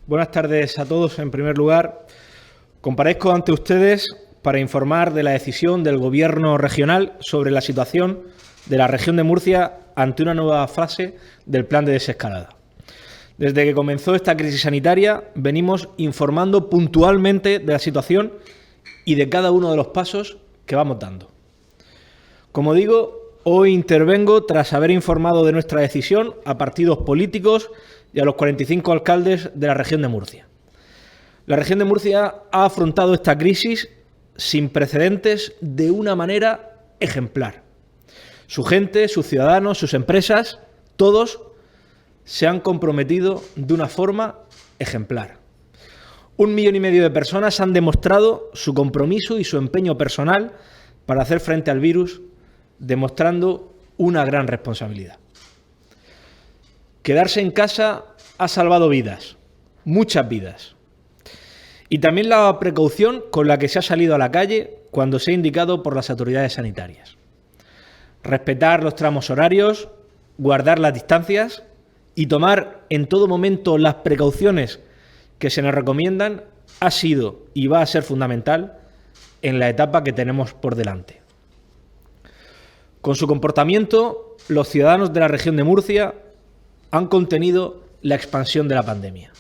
Buenas tardes a todos. En primer lugar, comparezco ante ustedes para informar de la decisión del Gobierno regional sobre la situación de la región de Murcia ante una nueva fase del plan de desescalada. Desde que comenzó esta crisis sanitaria, venimos informando puntualmente de la situación y de cada uno de los pasos que vamos dando. Como digo, hoy intervengo tras haber informado de nuestra decisión a partidos políticos y a los 45 alcaldes de la región de Murcia. La región de Murcia ha afrontado esta crisis sin precedentes de una manera ejemplar. Su gente, sus ciudadanos, sus empresas, todos se han comprometido de una forma ejemplar. 1,5 millones de personas han demostrado su compromiso y su empeño personal para hacer frente al virus, demostrando una gran responsabilidad. Quedarse en casa ha salvado vidas, muchas vidas. Y también la precaución con la que se ha salido a la calle cuando se ha indicado por las autoridades sanitarias. Respetar los tramos horarios, guardar las distancias y tomar en todo momento las precauciones que se nos recomiendan ha sido y va a ser fundamental en la etapa que tenemos por delante. Con su comportamiento, los ciudadanos de la región de Murcia han contenido la expansión de la pandemia.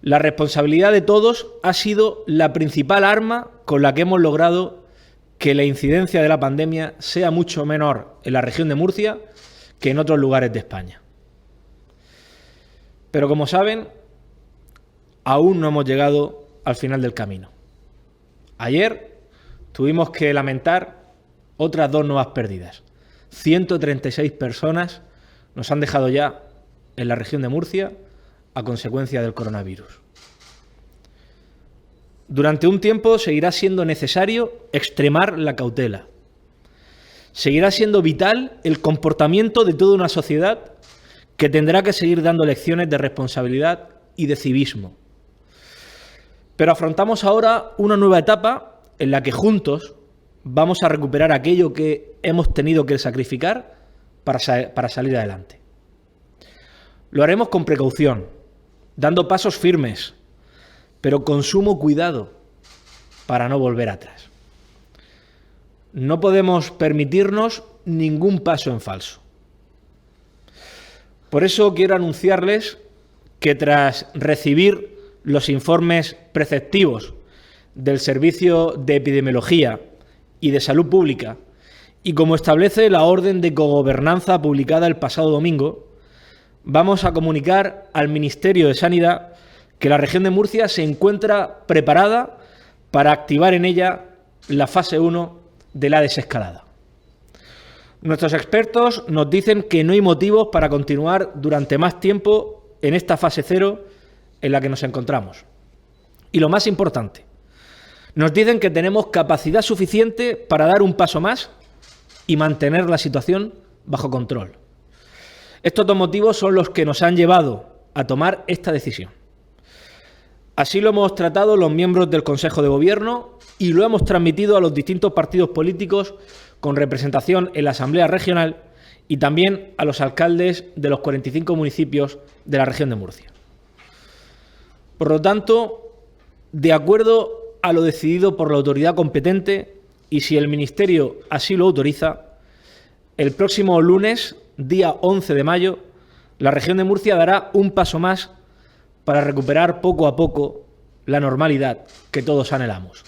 La responsabilidad de todos ha sido la principal arma con la que hemos logrado que la incidencia de la pandemia sea mucho menor en la región de Murcia que en otros lugares de España. Pero como saben, aún no hemos llegado al final del camino. Ayer tuvimos que lamentar otras 2 nuevas pérdidas. 136 personas nos han dejado ya en la región de Murcia a consecuencia del coronavirus. Durante un tiempo seguirá siendo necesario extremar la cautela. Seguirá siendo vital el comportamiento de toda una sociedad que tendrá que seguir dando lecciones de responsabilidad y de civismo. Pero afrontamos ahora una nueva etapa en la que juntos vamos a recuperar aquello que hemos tenido que sacrificar para salir adelante. Lo haremos con precaución, dando pasos firmes, pero con sumo cuidado para no volver atrás. No podemos permitirnos ningún paso en falso. Por eso quiero anunciarles que tras recibir los informes preceptivos del Servicio de Epidemiología y de Salud Pública, y como establece la orden de cogobernanza publicada el pasado domingo, vamos a comunicar al Ministerio de Sanidad que la región de Murcia se encuentra preparada para activar en ella la fase 1 de la desescalada. Nuestros expertos nos dicen que no hay motivos para continuar durante más tiempo en esta fase 0 en la que nos encontramos. Y lo más importante, nos dicen que tenemos capacidad suficiente para dar un paso más y mantener la situación bajo control. Estos 2 motivos son los que nos han llevado a tomar esta decisión. Así lo hemos tratado los miembros del Consejo de Gobierno y lo hemos transmitido a los distintos partidos políticos con representación en la Asamblea Regional y también a los alcaldes de los 45 municipios de la región de Murcia. Por lo tanto, de acuerdo a lo decidido por la autoridad competente y si el Ministerio así lo autoriza, el próximo lunes, día 11 de mayo, la región de Murcia dará un paso más para recuperar poco a poco la normalidad que todos anhelamos.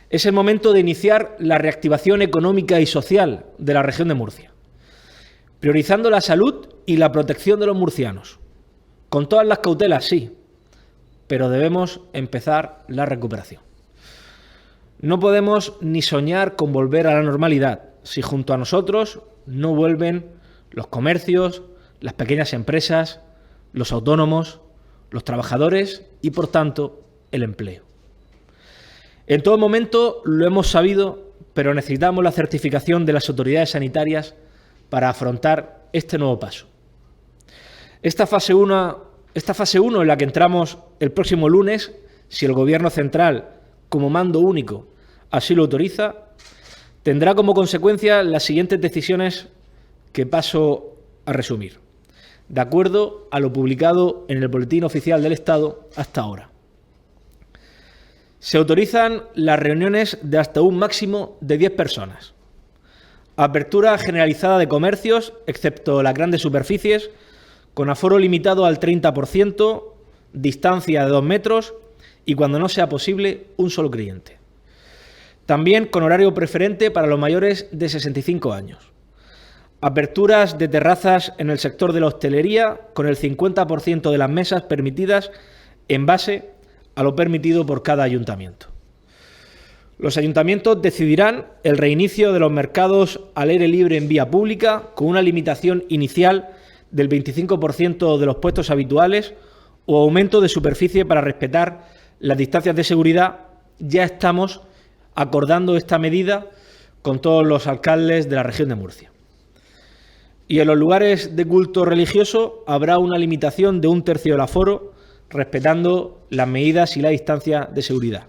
Es el momento de iniciar la reactivación económica y social de la región de Murcia, priorizando la salud y la protección de los murcianos. Con todas las cautelas, sí, pero debemos empezar la recuperación. No podemos ni soñar con volver a la normalidad si junto a nosotros no vuelven los comercios, las pequeñas empresas, los autónomos, los trabajadores y, por tanto, el empleo. En todo momento lo hemos sabido, pero necesitamos la certificación de las autoridades sanitarias para afrontar este nuevo paso. Esta fase 1 en la que entramos el próximo lunes, si el Gobierno central, como mando único, así lo autoriza, tendrá como consecuencia las siguientes decisiones que paso a resumir. de acuerdo a lo publicado en el Boletín Oficial del Estado hasta ahora. Se autorizan las reuniones de hasta un máximo de 10 personas. Apertura generalizada de comercios, excepto las grandes superficies, con aforo limitado al 30%, distancia de 2 metros y, cuando no sea posible, un solo cliente. También con horario preferente para los mayores de 65 años. Aperturas de terrazas en el sector de la hostelería con el 50% de las mesas permitidas en base a lo permitido por cada ayuntamiento. Los ayuntamientos decidirán el reinicio de los mercados al aire libre en vía pública con una limitación inicial del 25% de los puestos habituales o aumento de superficie para respetar las distancias de seguridad. Ya estamos acordando esta medida con todos los alcaldes de la región de Murcia. Y en los lugares de culto religioso habrá una limitación de 1/3 del aforo, respetando las medidas y la distancia de seguridad.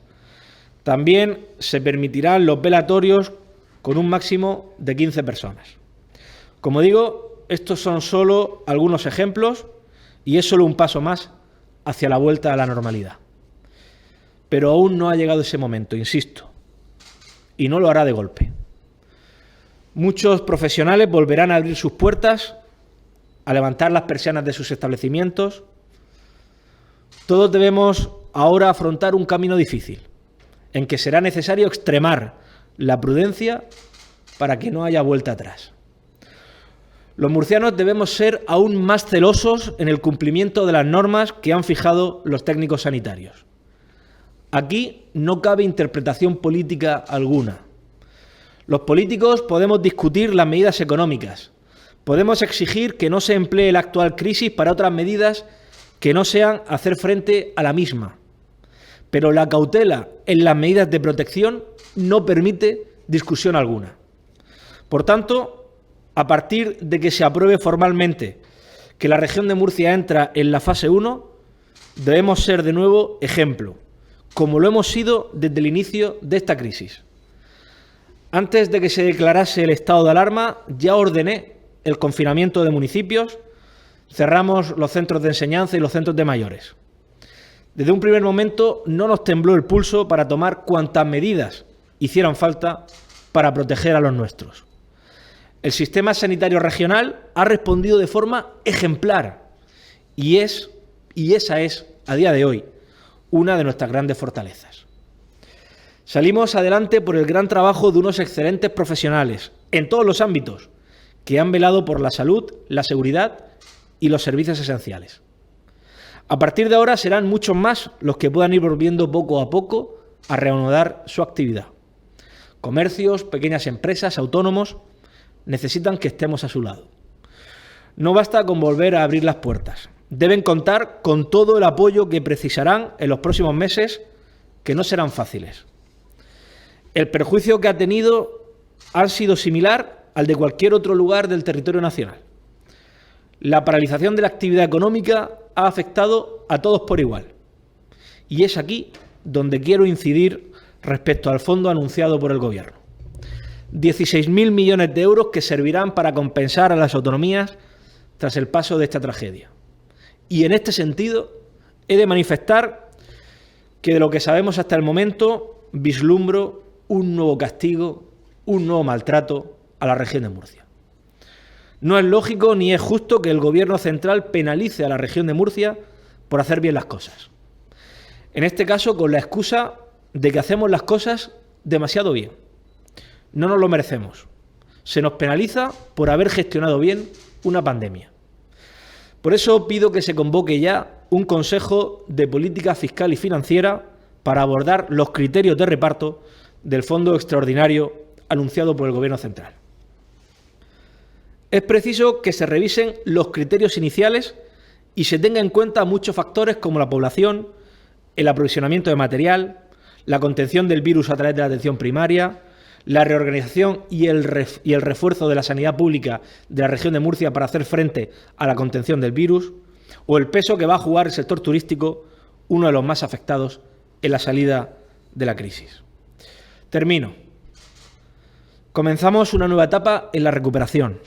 También se permitirán los velatorios con un máximo de 15 personas. Como digo, estos son solo algunos ejemplos y es solo un paso más hacia la vuelta a la normalidad. Pero aún no ha llegado ese momento, insisto, y no lo hará de golpe. Muchos profesionales volverán a abrir sus puertas, a levantar las persianas de sus establecimientos. Todos debemos ahora afrontar un camino difícil, en que será necesario extremar la prudencia para que no haya vuelta atrás. Los murcianos debemos ser aún más celosos en el cumplimiento de las normas que han fijado los técnicos sanitarios. Aquí no cabe interpretación política alguna. Los políticos podemos discutir las medidas económicas, podemos exigir que no se emplee la actual crisis para otras medidas que no sean hacer frente a la misma. Pero la cautela en las medidas de protección no permite discusión alguna. Por tanto, a partir de que se apruebe formalmente que la región de Murcia entra en la fase 1, debemos ser de nuevo ejemplo, como lo hemos sido desde el inicio de esta crisis. Antes de que se declarase el estado de alarma, ya ordené el confinamiento de municipios, cerramos los centros de enseñanza y los centros de mayores. Desde un primer momento no nos tembló el pulso para tomar cuantas medidas hicieran falta para proteger a los nuestros. El sistema sanitario regional ha respondido de forma ejemplar y esa es, a día de hoy, una de nuestras grandes fortalezas. Salimos adelante por el gran trabajo de unos excelentes profesionales en todos los ámbitos que han velado por la salud, la seguridad y los servicios esenciales. A partir de ahora serán muchos más los que puedan ir volviendo poco a poco a reanudar su actividad. Comercios, pequeñas empresas, autónomos necesitan que estemos a su lado. No basta con volver a abrir las puertas. Deben contar con todo el apoyo que precisarán en los próximos meses, que no serán fáciles. El perjuicio que ha tenido ha sido similar al de cualquier otro lugar del territorio nacional. La paralización de la actividad económica ha afectado a todos por igual. Y es aquí donde quiero incidir respecto al fondo anunciado por el Gobierno. 16.000 millones de euros que servirán para compensar a las autonomías tras el paso de esta tragedia. Y en este sentido, he de manifestar que de lo que sabemos hasta el momento, vislumbro un nuevo castigo, un nuevo maltrato a la región de Murcia. No es lógico ni es justo que el Gobierno central penalice a la región de Murcia por hacer bien las cosas. En este caso, con la excusa de que hacemos las cosas demasiado bien. No nos lo merecemos. Se nos penaliza por haber gestionado bien una pandemia. Por eso pido que se convoque ya un Consejo de Política Fiscal y Financiera para abordar los criterios de reparto del fondo extraordinario anunciado por el Gobierno central. Es preciso que se revisen los criterios iniciales y se tenga en cuenta muchos factores como la población, el aprovisionamiento de material, la contención del virus a través de la atención primaria, la reorganización y el refuerzo de la sanidad pública de la región de Murcia para hacer frente a la contención del virus, o el peso que va a jugar el sector turístico, uno de los más afectados en la salida de la crisis. Termino. Comenzamos una nueva etapa en la recuperación.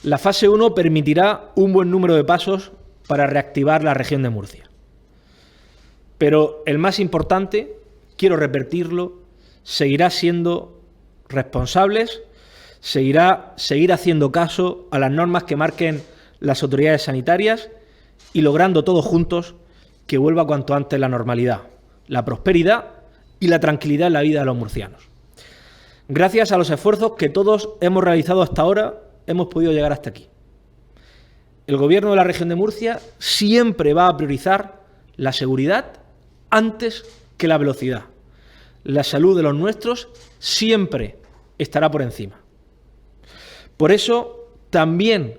La fase 1 permitirá un buen número de pasos para reactivar la región de Murcia. Pero el más importante, quiero repetirlo, seguirá siendo responsables, seguir haciendo caso a las normas que marquen las autoridades sanitarias y logrando todos juntos que vuelva cuanto antes la normalidad, la prosperidad y la tranquilidad en la vida de los murcianos. Gracias a los esfuerzos que todos hemos realizado hasta ahora, hemos podido llegar hasta aquí. El Gobierno de la región de Murcia siempre va a priorizar la seguridad antes que la velocidad. La salud de los nuestros siempre estará por encima. Por eso también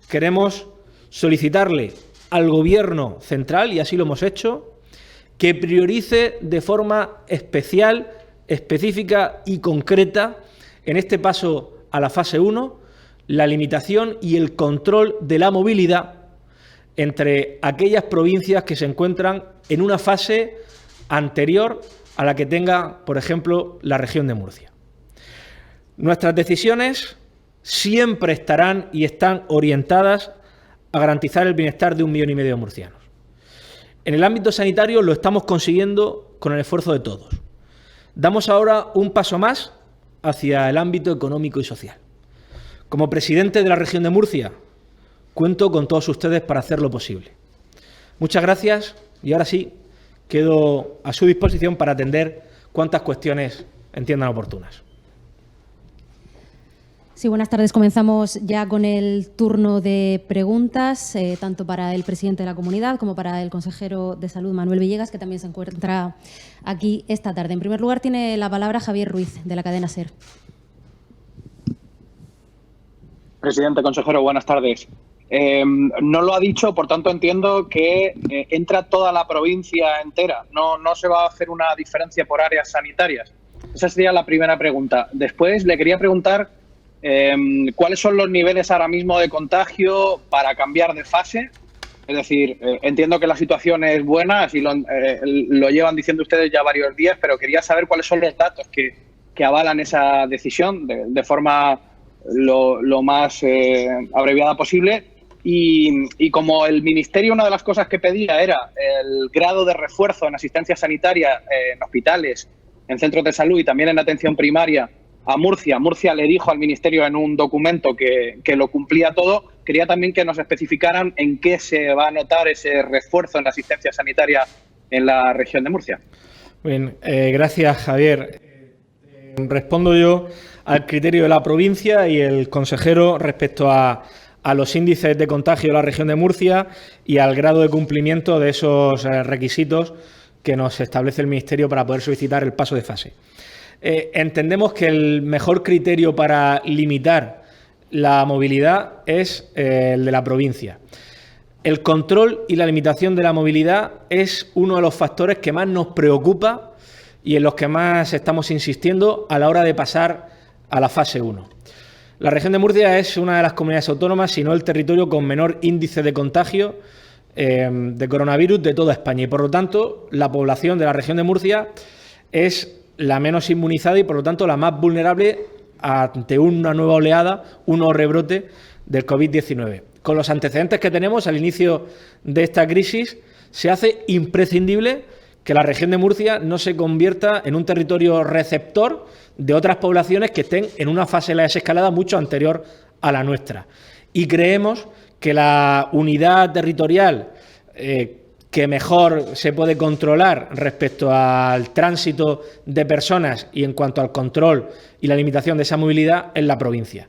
queremos solicitarle al Gobierno central, y así lo hemos hecho, que priorice de forma especial, específica y concreta en este paso a la fase 1 la limitación y el control de la movilidad entre aquellas provincias que se encuentran en una fase anterior a la que tenga, por ejemplo, la región de Murcia. Nuestras decisiones siempre estarán y están orientadas a garantizar el bienestar de 1,5 millones de murcianos. En el ámbito sanitario lo estamos consiguiendo con el esfuerzo de todos. Damos ahora un paso más hacia el ámbito económico y social. Como presidente de la región de Murcia, cuento con todos ustedes para hacerlo posible. Muchas gracias y ahora sí, quedo a su disposición para atender cuantas cuestiones entiendan oportunas. Sí, buenas tardes. Comenzamos ya con el turno de preguntas, tanto para el presidente de la comunidad como para el consejero de Salud, Manuel Villegas, que también se encuentra aquí esta tarde. En primer lugar, tiene la palabra Javier Ruiz, de la cadena SER. Presidente, consejero, buenas tardes. No lo ha dicho, por tanto entiendo que entra toda la provincia entera. No se va a hacer una diferencia por áreas sanitarias. Esa sería la primera pregunta. Después le quería preguntar cuáles son los niveles ahora mismo de contagio para cambiar de fase. Es decir, entiendo que la situación es buena, así lo llevan diciendo ustedes ya varios días, pero quería saber cuáles son los datos que avalan esa decisión de forma lo más abreviada posible. Y como el Ministerio, una de las cosas que pedía era el grado de refuerzo en asistencia sanitaria en hospitales, en centros de salud y también en atención primaria a Murcia. Murcia le dijo al Ministerio en un documento que lo cumplía todo. Quería también que nos especificaran en qué se va a notar ese refuerzo en la asistencia sanitaria en la región de Murcia. Bien, gracias, Javier. Respondo yo al criterio de la provincia y el consejero respecto a los índices de contagio de la región de Murcia y al grado de cumplimiento de esos requisitos que nos establece el Ministerio para poder solicitar el paso de fase. Entendemos que el mejor criterio para limitar la movilidad es el de la provincia. El control y la limitación de la movilidad es uno de los factores que más nos preocupa y en los que más estamos insistiendo a la hora de pasar a la fase 1. La región de Murcia es una de las comunidades autónomas, si no el territorio con menor índice de contagio de coronavirus de toda España y, por lo tanto, la población de la región de Murcia es la menos inmunizada y, por lo tanto, la más vulnerable ante una nueva oleada, un nuevo rebrote del COVID-19. Con los antecedentes que tenemos al inicio de esta crisis, se hace imprescindible que la región de Murcia no se convierta en un territorio receptor de otras poblaciones que estén en una fase de la desescalada mucho anterior a la nuestra. Y creemos que la unidad territorial que mejor se puede controlar respecto al tránsito de personas y en cuanto al control y la limitación de esa movilidad es la provincia.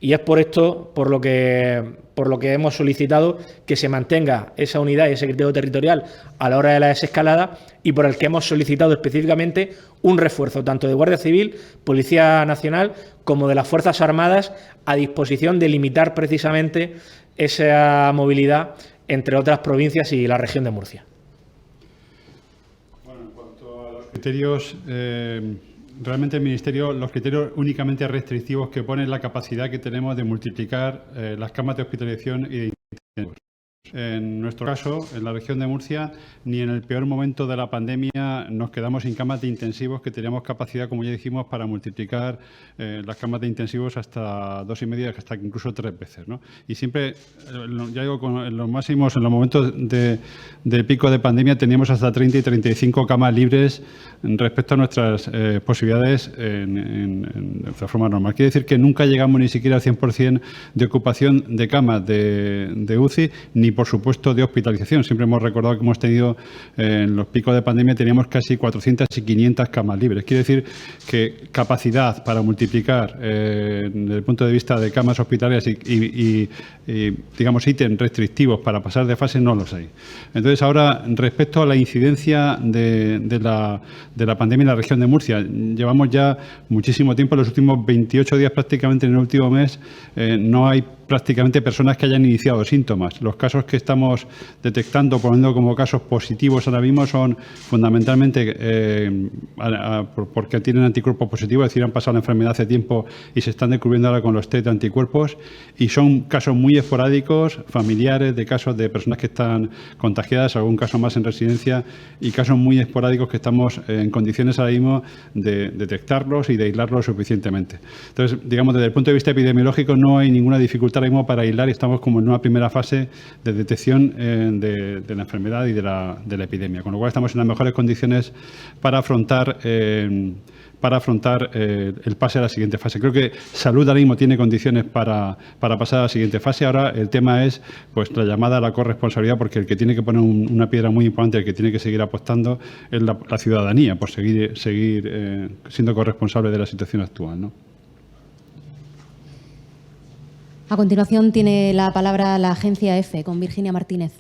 Y es por esto por lo que hemos solicitado que se mantenga esa unidad y ese criterio territorial a la hora de la desescalada y por el que hemos solicitado específicamente un refuerzo tanto de Guardia Civil, Policía Nacional como de las Fuerzas Armadas a disposición de limitar precisamente esa movilidad entre otras provincias y la región de Murcia. Bueno, en cuanto a los criterios, realmente el Ministerio, los criterios únicamente restrictivos que pone es la capacidad que tenemos de multiplicar las camas de hospitalización y de intensivo. En nuestro caso, en la región de Murcia, ni en el peor momento de la pandemia nos quedamos sin camas de intensivos, que teníamos capacidad, como ya dijimos, para multiplicar las camas de intensivos hasta 2,5, hasta incluso 3 veces, ¿no? Y siempre, ya digo, en los máximos, en los momentos de pico de pandemia, teníamos hasta 30 y 35 camas libres respecto a nuestras posibilidades de forma normal. Quiere decir que nunca llegamos ni siquiera al 100% de ocupación de camas de UCI, ni por supuesto de hospitalización. Siempre hemos recordado que hemos tenido en los picos de pandemia teníamos casi 400 y 500 camas libres. Quiere decir que capacidad para multiplicar desde el punto de vista de camas hospitalarias y digamos ítems restrictivos para pasar de fase no los hay. Entonces ahora respecto a la incidencia de la pandemia en la región de Murcia, llevamos ya muchísimo tiempo, los últimos 28 días prácticamente en el último mes no hay prácticamente personas que hayan iniciado síntomas. Los casos que estamos detectando, poniendo como casos positivos ahora mismo, son fundamentalmente porque tienen anticuerpos positivos, es decir, han pasado la enfermedad hace tiempo y se están descubriendo ahora con los test de anticuerpos, y son casos muy esporádicos, familiares, de casos de personas que están contagiadas, algún caso más en residencia, y casos muy esporádicos que estamos en condiciones ahora mismo de detectarlos y de aislarlos suficientemente. Entonces, digamos, desde el punto de vista epidemiológico no hay ninguna dificultad ahora mismo para aislar y estamos como en una primera fase de detección de la enfermedad y de la epidemia, con lo cual estamos en las mejores condiciones para afrontar el pase a la siguiente fase. Creo que Salud ahora mismo tiene condiciones para pasar a la siguiente fase. Ahora el tema es pues la llamada a la corresponsabilidad, porque el que tiene que poner una piedra muy importante, el que tiene que seguir apostando es la ciudadanía por seguir siendo corresponsable de la situación actual, ¿no? A continuación tiene la palabra la agencia EFE con Virginia Martínez.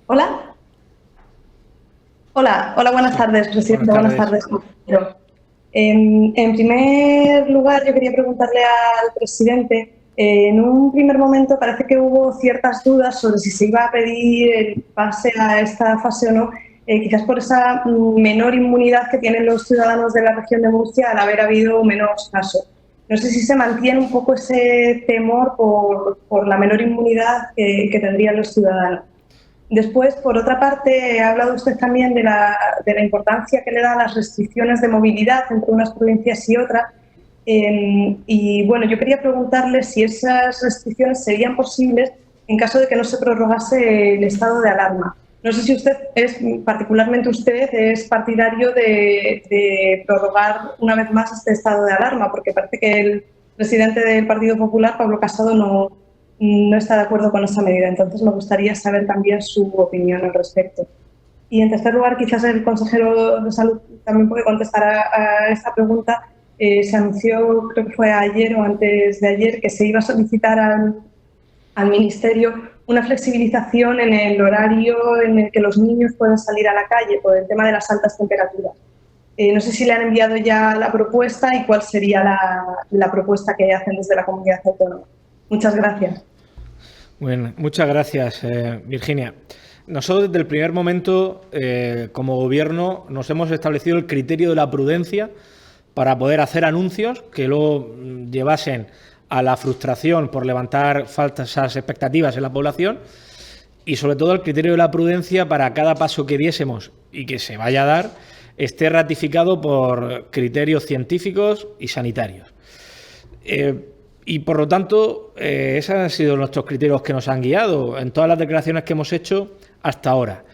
Hola. Hola, buenas tardes, presidente. Buenas tardes, compañero. En primer lugar, yo quería preguntarle al presidente, en un primer momento parece que hubo ciertas dudas sobre si se iba a pedir el pase a esta fase o no, quizás por esa menor inmunidad que tienen los ciudadanos de la región de Murcia al haber habido menos casos. No sé si se mantiene un poco ese temor por la menor inmunidad que tendrían los ciudadanos. Después, por otra parte, ha hablado usted también de la importancia que le dan las restricciones de movilidad entre unas provincias y otras. Y bueno, yo quería preguntarle si esas restricciones serían posibles en caso de que no se prorrogase el estado de alarma. No sé si particularmente usted, es partidario de prorrogar una vez más este estado de alarma, porque parece que el presidente del Partido Popular, Pablo Casado, no está de acuerdo con esa medida. Entonces, me gustaría saber también su opinión al respecto. Y, en tercer lugar, quizás el consejero de Salud también puede contestar a esta pregunta. Se anunció, creo que fue ayer o antes de ayer, que se iba a solicitar al Ministerio una flexibilización en el horario en el que los niños pueden salir a la calle por el tema de las altas temperaturas. No sé si le han enviado ya la propuesta y cuál sería la propuesta que hacen desde la comunidad autónoma. Muchas gracias. Bueno, muchas gracias, Virginia. Nosotros desde el primer momento, como Gobierno, nos hemos establecido el criterio de la prudencia para poder hacer anuncios que luego llevasen a la frustración por levantar falsas expectativas en la población, y sobre todo el criterio de la prudencia para cada paso que diésemos y que se vaya a dar esté ratificado por criterios científicos y sanitarios. Y por lo tanto, esos han sido nuestros criterios que nos han guiado en todas las declaraciones que hemos hecho hasta ahora.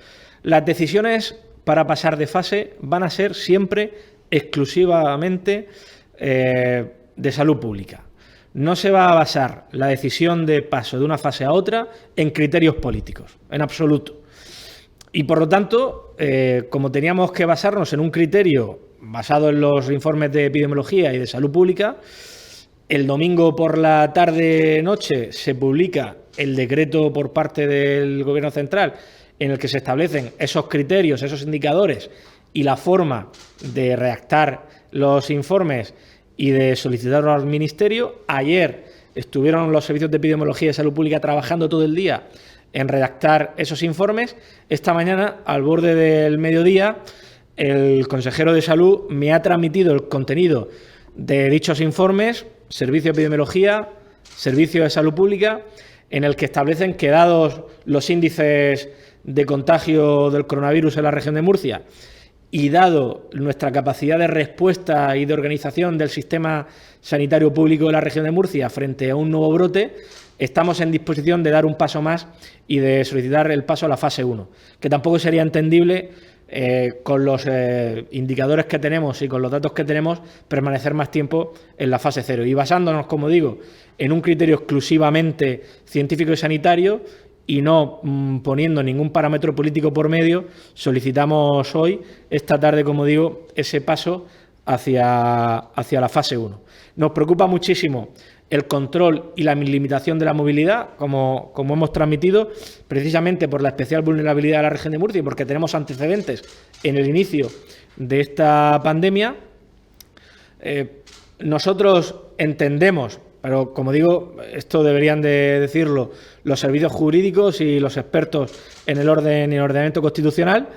Las decisiones para pasar de fase van a ser siempre exclusivamente de salud pública. No se va a basar la decisión de paso de una fase a otra en criterios políticos, en absoluto. Y por lo tanto, como teníamos que basarnos en un criterio basado en los informes de epidemiología y de salud pública, el domingo por la tarde-noche se publica el decreto por parte del Gobierno central en el que se establecen esos criterios, esos indicadores y la forma de redactar los informes y de solicitarlo al Ministerio. Ayer estuvieron los servicios de epidemiología y salud pública trabajando todo el día en redactar esos informes. Esta mañana, al borde del mediodía, el consejero de Salud me ha transmitido el contenido de dichos informes, Servicio de Epidemiología, Servicio de Salud Pública, en el que establecen que, dados los índices de contagio del coronavirus en la región de Murcia y dado nuestra capacidad de respuesta y de organización del sistema sanitario público de la región de Murcia frente a un nuevo brote, estamos en disposición de dar un paso más y de solicitar el paso a la fase 1, que tampoco sería entendible con los indicadores que tenemos y con los datos que tenemos permanecer más tiempo en la fase 0. Y basándonos, como digo, en un criterio exclusivamente científico y sanitario y no poniendo ningún parámetro político por medio, solicitamos hoy, esta tarde, como digo, ese paso hacia la fase 1. Nos preocupa muchísimo el control y la limitación de la movilidad, como hemos transmitido, precisamente por la especial vulnerabilidad de la región de Murcia y porque tenemos antecedentes en el inicio de esta pandemia. Nosotros entendemos, pero como digo, esto deberían de decirlo los servicios jurídicos y los expertos en el orden y el ordenamiento constitucional,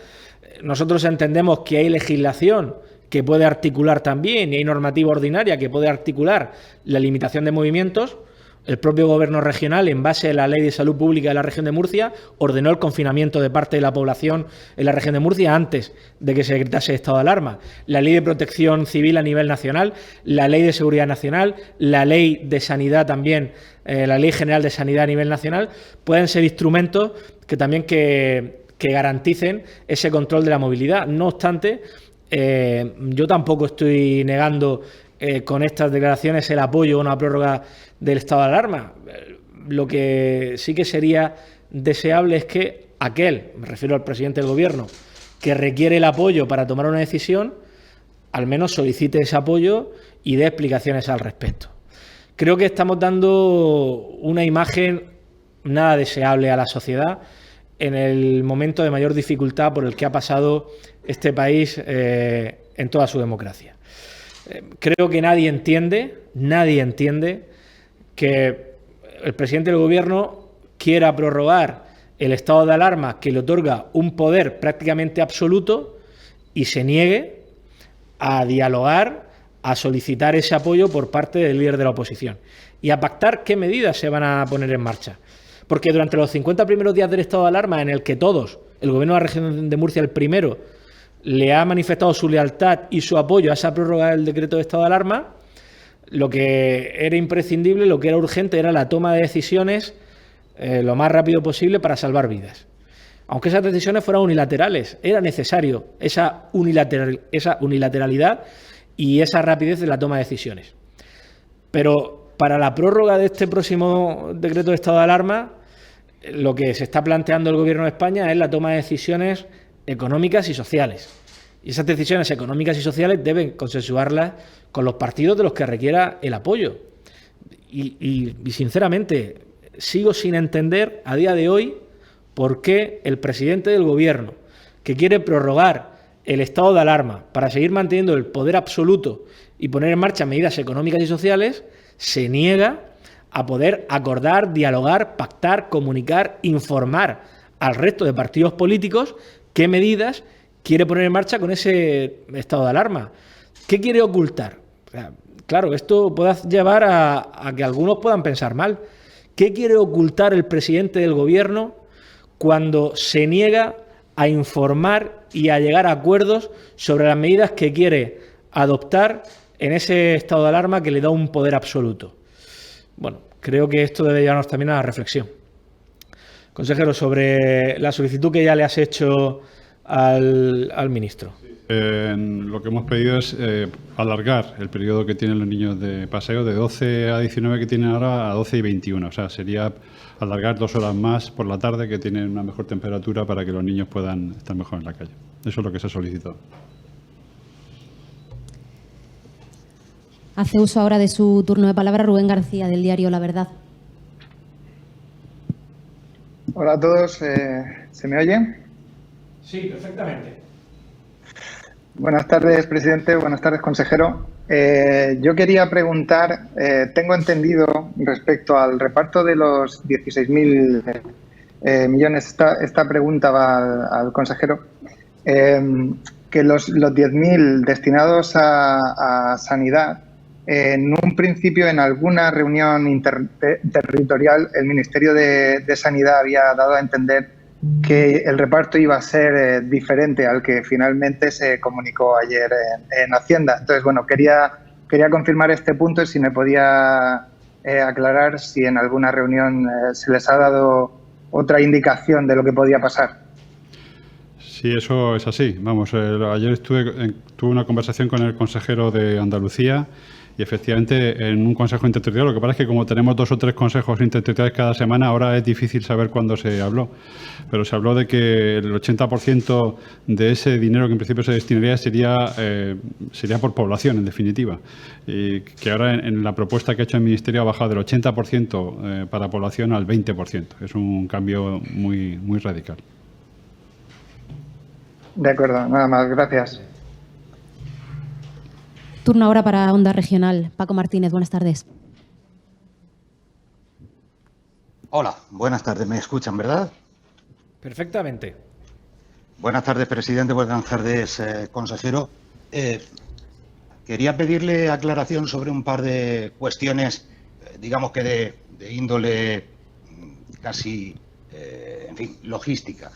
nosotros entendemos que hay legislación que puede articular también, y hay normativa ordinaria que puede articular la limitación de movimientos. El propio Gobierno regional, en base a la Ley de Salud Pública de la región de Murcia, ordenó el confinamiento de parte de la población en la región de Murcia antes de que se decretase estado de alarma. La Ley de Protección Civil a nivel nacional, la Ley de Seguridad Nacional, la Ley de Sanidad también, la Ley General de Sanidad a nivel nacional, pueden ser instrumentos que también que garanticen ese control de la movilidad. No obstante, yo tampoco estoy negando con estas declaraciones el apoyo a una prórroga del estado de alarma. Lo que sí que sería deseable es que aquel, me refiero al presidente del Gobierno, que requiere el apoyo para tomar una decisión, al menos solicite ese apoyo y dé explicaciones al respecto. Creo que estamos dando una imagen nada deseable a la sociedad en el momento de mayor dificultad por el que ha pasado este país en toda su democracia. Creo que nadie entiende que el presidente del Gobierno quiera prorrogar el estado de alarma que le otorga un poder prácticamente absoluto y se niegue a dialogar, a solicitar ese apoyo por parte del líder de la oposición y a pactar qué medidas se van a poner en marcha. Porque durante los 50 primeros días del estado de alarma, en el que todos, el Gobierno de la región de Murcia, el primero, le ha manifestado su lealtad y su apoyo a esa prórroga del decreto de estado de alarma, lo que era imprescindible, lo que era urgente, era la toma de decisiones lo más rápido posible para salvar vidas. Aunque esas decisiones fueran unilaterales, era necesario esa unilateralidad y esa rapidez de la toma de decisiones. Pero para la prórroga de este próximo decreto de estado de alarma, lo que se está planteando el Gobierno de España es la toma de decisiones económicas y sociales. Y esas decisiones económicas y sociales deben consensuarlas con los partidos de los que requiera el apoyo. Y sinceramente, sigo sin entender a día de hoy por qué el presidente del Gobierno, que quiere prorrogar el estado de alarma para seguir manteniendo el poder absoluto y poner en marcha medidas económicas y sociales, se niega a poder acordar, dialogar, pactar, comunicar, informar al resto de partidos políticos qué medidas quiere poner en marcha con ese estado de alarma. ¿Qué quiere ocultar? O sea, claro, esto puede llevar a que algunos puedan pensar mal. ¿Qué quiere ocultar el presidente del Gobierno cuando se niega a informar y a llegar a acuerdos sobre las medidas que quiere adoptar en ese estado de alarma que le da un poder absoluto? Bueno, creo que esto debe llevarnos también a la reflexión. Consejero, sobre la solicitud que ya le has hecho al ministro. Lo que hemos pedido es alargar el periodo que tienen los niños de paseo de 12 a 19 que tienen ahora a 12 y 21. O sea, sería alargar 2 horas más por la tarde, que tienen una mejor temperatura para que los niños puedan estar mejor en la calle. Eso es lo que se ha solicitado. Hace uso ahora de su turno de palabra Rubén García, del diario La Verdad. Hola a todos, ¿se me oye? Sí, perfectamente. Buenas tardes, presidente. Buenas tardes, consejero. Yo quería preguntar, tengo entendido respecto al reparto de los 16.000 millones, esta pregunta va al consejero. que los 10.000 destinados a sanidad, en un principio, en alguna reunión interterritorial, el Ministerio de Sanidad había dado a entender que el reparto iba a ser diferente al que finalmente se comunicó ayer en Hacienda. Entonces, bueno, quería confirmar este punto y si me podía aclarar si en alguna reunión se les ha dado otra indicación de lo que podía pasar. Sí, eso es así. Vamos, ayer tuve una conversación con el consejero de Andalucía y efectivamente en un consejo interterritorial, lo que pasa es que como tenemos 2 o 3 consejos interterritoriales cada semana, ahora es difícil saber cuándo se habló. Pero se habló de que el 80% de ese dinero que en principio se destinaría sería por población, en definitiva. Y que ahora en la propuesta que ha hecho el Ministerio ha bajado del 80% para población al 20%. Es un cambio muy, muy radical. De acuerdo, nada más, gracias. Turno ahora para Onda Regional. Paco Martínez, buenas tardes. Hola, buenas tardes. ¿Me escuchan, verdad? Perfectamente. Buenas tardes, presidente. Buenas tardes, consejero. Quería pedirle aclaración sobre un par de cuestiones, digamos que de índole casi, en fin, logística.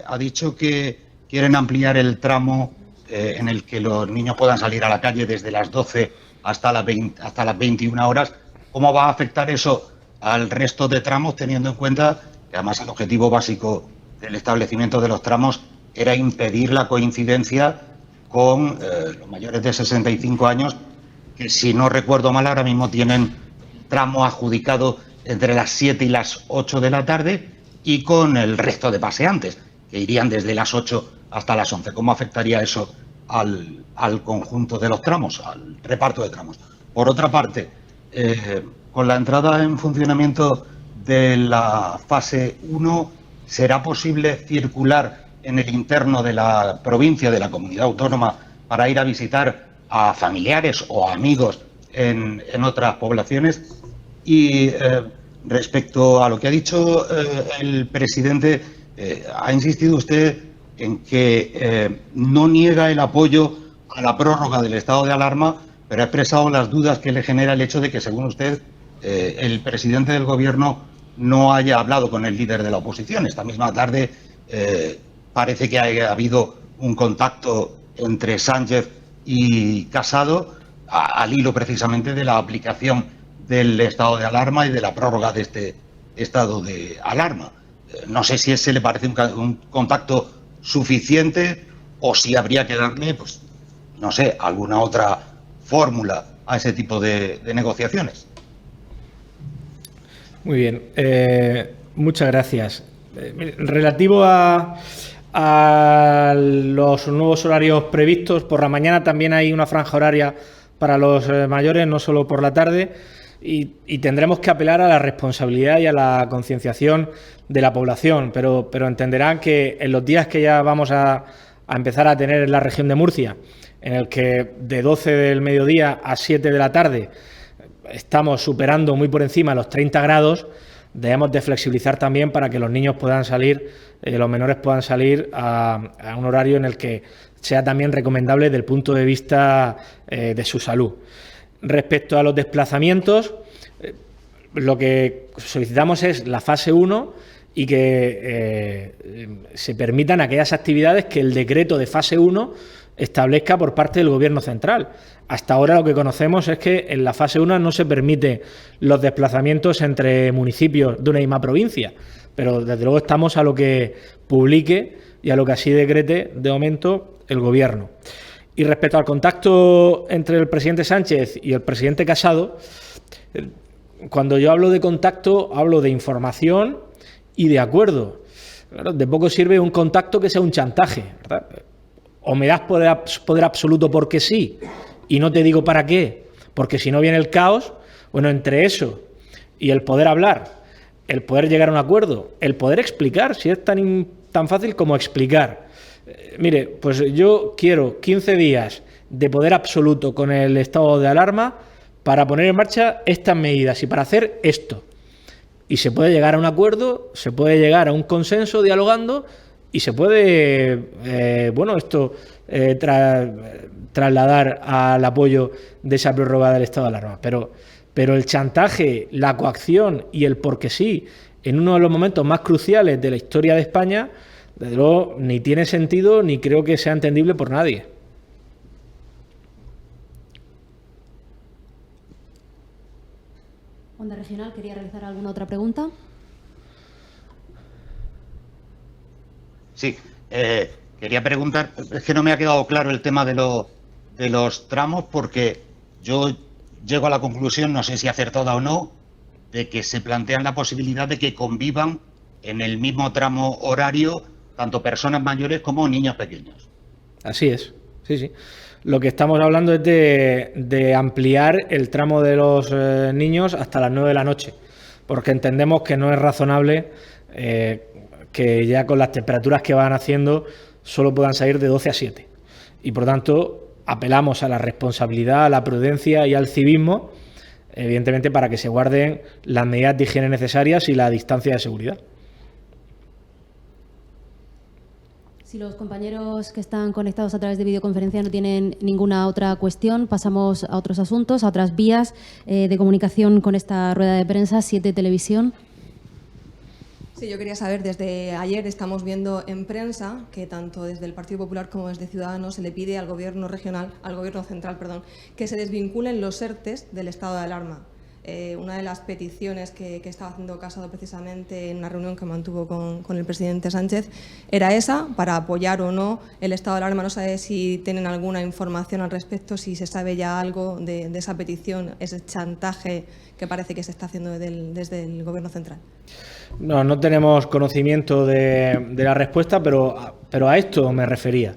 Ha dicho que quieren ampliar el tramo en el que los niños puedan salir a la calle desde las 12 hasta las 21 horas. ¿Cómo va a afectar eso al resto de tramos, teniendo en cuenta que además el objetivo básico del establecimiento de los tramos era impedir la coincidencia con los mayores de 65 años, que si no recuerdo mal ahora mismo tienen tramo adjudicado entre las 7 y las 8 de la tarde, y con el resto de paseantes, que irían desde las 8 hasta las 11. ¿Cómo afectaría eso al conjunto de los tramos, al reparto de tramos? Por otra parte, con la entrada en funcionamiento de la fase 1, ¿será posible circular en el interno de la provincia, de la comunidad autónoma, para ir a visitar a familiares o amigos en otras poblaciones? Y respecto a lo que ha dicho el presidente, ha insistido usted en que no niega el apoyo a la prórroga del estado de alarma, pero ha expresado las dudas que le genera el hecho de que, según usted, el presidente del Gobierno no haya hablado con el líder de la oposición. Esta misma tarde parece que ha habido un contacto entre Sánchez y Casado al hilo precisamente de la aplicación del estado de alarma y de la prórroga de este estado de alarma. No sé si ese le parece un contacto suficiente o si habría que darle, pues, no sé, alguna otra fórmula a ese tipo de negociaciones. Muy bien, muchas gracias. Relativo a los nuevos horarios previstos, por la mañana también hay una franja horaria para los mayores, no solo por la tarde, y tendremos que apelar a la responsabilidad y a la concienciación de la población, pero entenderán que en los días que ya vamos a empezar a tener en la región de Murcia, en el que de 12 del mediodía a 7 de la tarde estamos superando muy por encima los 30 grados, debemos de flexibilizar también para que los niños puedan salir, los menores puedan salir a un horario en el que sea también recomendable desde el punto de vista de su salud. Respecto a los desplazamientos, lo que solicitamos es la fase 1 y que se permitan aquellas actividades que el decreto de fase 1 establezca por parte del Gobierno central. Hasta ahora lo que conocemos es que en la fase 1 no se permite los desplazamientos entre municipios de una misma provincia, pero desde luego estamos a lo que publique y a lo que así decrete de momento el Gobierno. Y respecto al contacto entre el presidente Sánchez y el presidente Casado, cuando yo hablo de contacto, hablo de información y de acuerdo. Claro, de poco sirve un contacto que sea un chantaje, ¿verdad? O me das poder absoluto porque sí, y no te digo para qué, porque si no viene el caos. Bueno, entre eso y el poder hablar, el poder llegar a un acuerdo, el poder explicar, si es tan fácil como explicar. Mire, pues yo quiero 15 días de poder absoluto con el estado de alarma para poner en marcha estas medidas y para hacer esto. Y se puede llegar a un acuerdo, se puede llegar a un consenso dialogando y se puede, trasladar al apoyo de esa prórroga del estado de alarma. Pero el chantaje, la coacción y el porque sí, en uno de los momentos más cruciales de la historia de España, desde luego ni tiene sentido ni creo que sea entendible por nadie. Onda Regional, ¿quería realizar alguna otra pregunta? Sí, quería preguntar, es que no me ha quedado claro el tema de los tramos, porque yo llego a la conclusión, no sé si acertada o no, de que se plantean la posibilidad de que convivan en el mismo tramo horario tanto personas mayores como niños pequeños. Así es, sí, sí. Lo que estamos hablando es de ampliar el tramo de los niños hasta las 9 de la noche, porque entendemos que no es razonable que ya con las temperaturas que van haciendo solo puedan salir de 12 a 7. Y por tanto apelamos a la responsabilidad, a la prudencia y al civismo, evidentemente para que se guarden las medidas de higiene necesarias y la distancia de seguridad. Si los compañeros que están conectados a través de videoconferencia no tienen ninguna otra cuestión, pasamos a otros asuntos, a otras vías de comunicación con esta rueda de prensa. 7 Televisión. Sí, yo quería saber, desde ayer estamos viendo en prensa que tanto desde el Partido Popular como desde Ciudadanos se le pide al Gobierno central, que se desvinculen los ERTEs del estado de alarma. Una de las peticiones que estaba haciendo Casado precisamente en una reunión que mantuvo con el presidente Sánchez era esa, para apoyar o no el estado de alarma. No sé si tienen alguna información al respecto, si se sabe ya algo de esa petición, ese chantaje que parece que se está haciendo desde el Gobierno central. No tenemos conocimiento de la respuesta, pero a esto me refería.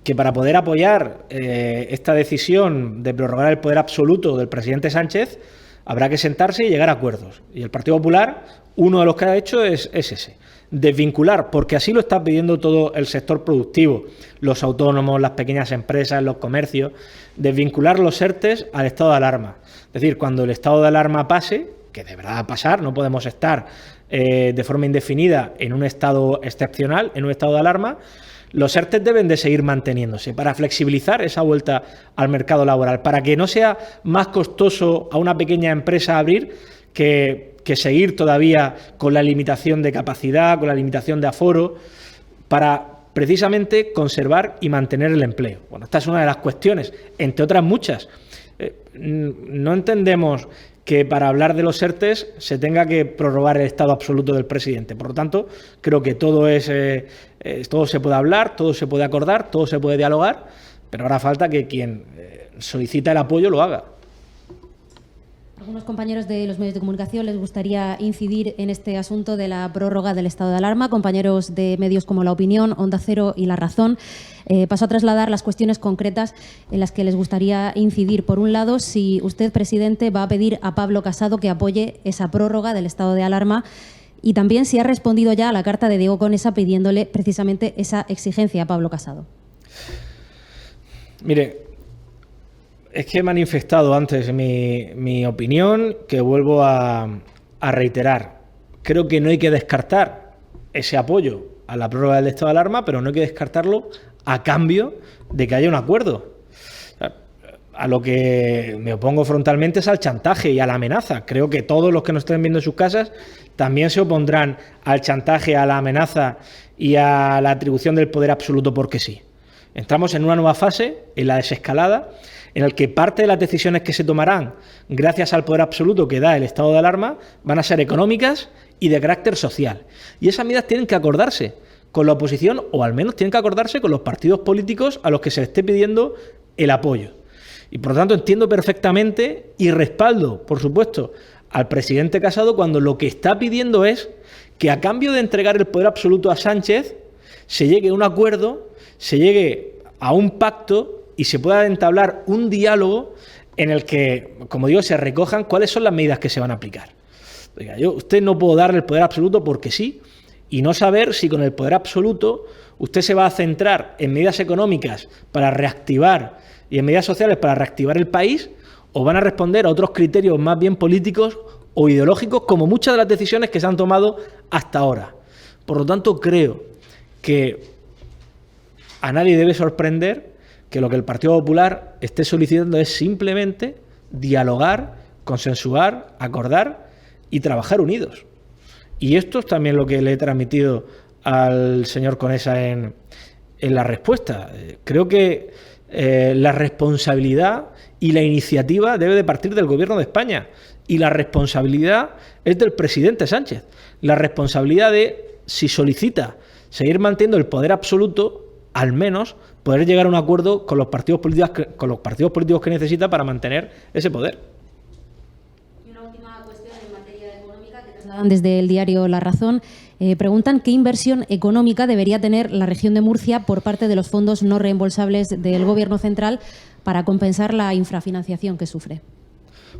Que para poder apoyar esta decisión de prorrogar el poder absoluto del presidente Sánchez, habrá que sentarse y llegar a acuerdos. Y el Partido Popular, uno de los que ha hecho es ese, desvincular, porque así lo está pidiendo todo el sector productivo, los autónomos, las pequeñas empresas, los comercios, desvincular los ERTEs al estado de alarma. Es decir, cuando el estado de alarma pase, que deberá pasar, no podemos estar de forma indefinida en un estado excepcional, en un estado de alarma, los ERTEs deben de seguir manteniéndose para flexibilizar esa vuelta al mercado laboral, para que no sea más costoso a una pequeña empresa abrir que seguir todavía con la limitación de capacidad, con la limitación de aforo, para precisamente conservar y mantener el empleo. Bueno, esta es una de las cuestiones, entre otras muchas. No entendemos que para hablar de los ERTEs se tenga que prorrogar el estado absoluto del presidente. Por lo tanto, creo que todo se puede hablar, todo se puede acordar, todo se puede dialogar, pero ahora falta que quien solicita el apoyo lo haga. Algunos compañeros de los medios de comunicación les gustaría incidir en este asunto de la prórroga del estado de alarma. Compañeros de medios como La Opinión, Onda Cero y La Razón. Paso a trasladar las cuestiones concretas en las que les gustaría incidir. Por un lado, si usted, presidente, va a pedir a Pablo Casado que apoye esa prórroga del estado de alarma, y también si ha respondido ya a la carta de Diego Conesa pidiéndole precisamente esa exigencia a Pablo Casado. Mire, es que he manifestado antes mi opinión, que vuelvo a reiterar. Creo que no hay que descartar ese apoyo a la prórroga del estado de alarma, pero no hay que descartarlo a cambio de que haya un acuerdo. A lo que me opongo frontalmente es al chantaje y a la amenaza. Creo que todos los que nos estén viendo en sus casas también se opondrán al chantaje, a la amenaza y a la atribución del poder absoluto porque sí. Entramos en una nueva fase, en la desescalada, en el que parte de las decisiones que se tomarán gracias al poder absoluto que da el estado de alarma van a ser económicas y de carácter social. Y esas medidas tienen que acordarse con la oposición, o al menos tienen que acordarse con los partidos políticos a los que se les esté pidiendo el apoyo. Y por lo tanto entiendo perfectamente y respaldo, por supuesto, al presidente Casado cuando lo que está pidiendo es que a cambio de entregar el poder absoluto a Sánchez se llegue a un acuerdo, se llegue a un pacto y se pueda entablar un diálogo en el que, como digo, se recojan cuáles son las medidas que se van a aplicar. Oiga, usted no puedo darle el poder absoluto porque sí, y no saber si con el poder absoluto usted se va a centrar en medidas económicas para reactivar y en medidas sociales para reactivar el país, o van a responder a otros criterios más bien políticos o ideológicos, como muchas de las decisiones que se han tomado hasta ahora. Por lo tanto, creo que a nadie debe sorprender que lo que el Partido Popular esté solicitando es simplemente dialogar, consensuar, acordar y trabajar unidos. Y esto es también lo que le he transmitido al señor Conesa en la respuesta. Creo que la responsabilidad y la iniciativa debe de partir del Gobierno de España, y la responsabilidad es del presidente Sánchez. La responsabilidad de, si solicita seguir manteniendo el poder absoluto, al menos poder llegar a un acuerdo con los partidos políticos que necesita para mantener ese poder. Y una última cuestión en materia económica que trasladan desde el diario La Razón. Preguntan qué inversión económica debería tener la región de Murcia por parte de los fondos no reembolsables del Gobierno central para compensar la infrafinanciación que sufre.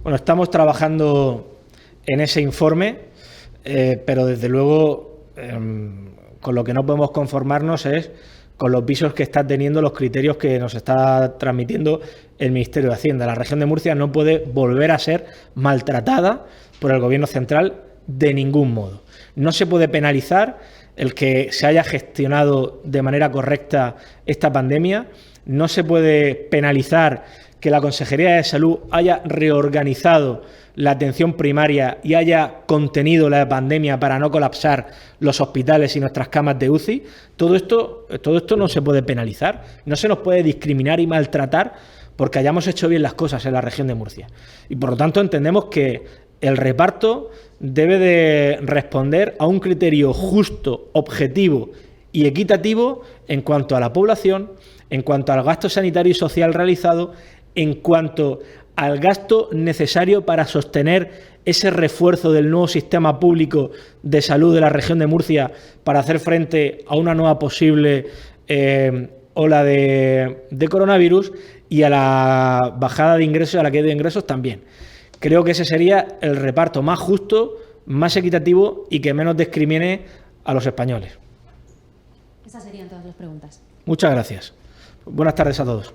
Bueno, estamos trabajando en ese informe, pero desde luego con lo que no podemos conformarnos es con los visos que está teniendo, los criterios que nos está transmitiendo el Ministerio de Hacienda. La región de Murcia no puede volver a ser maltratada por el Gobierno central de ningún modo. No se puede penalizar el que se haya gestionado de manera correcta esta pandemia, no se puede penalizar que la Consejería de Salud haya reorganizado la atención primaria y haya contenido la pandemia para no colapsar los hospitales y nuestras camas de UCI. Todo esto no se puede penalizar, no se nos puede discriminar y maltratar porque hayamos hecho bien las cosas en la región de Murcia. Y por lo tanto entendemos que el reparto debe de responder a un criterio justo, objetivo y equitativo en cuanto a la población, en cuanto al gasto sanitario y social realizado, en cuanto al gasto necesario para sostener ese refuerzo del nuevo sistema público de salud de la región de Murcia para hacer frente a una nueva posible ola de coronavirus y a la bajada de ingresos, a la caída de ingresos también. Creo que ese sería el reparto más justo, más equitativo y que menos discrimine a los españoles. Esas serían todas las preguntas. Muchas gracias. Buenas tardes a todos.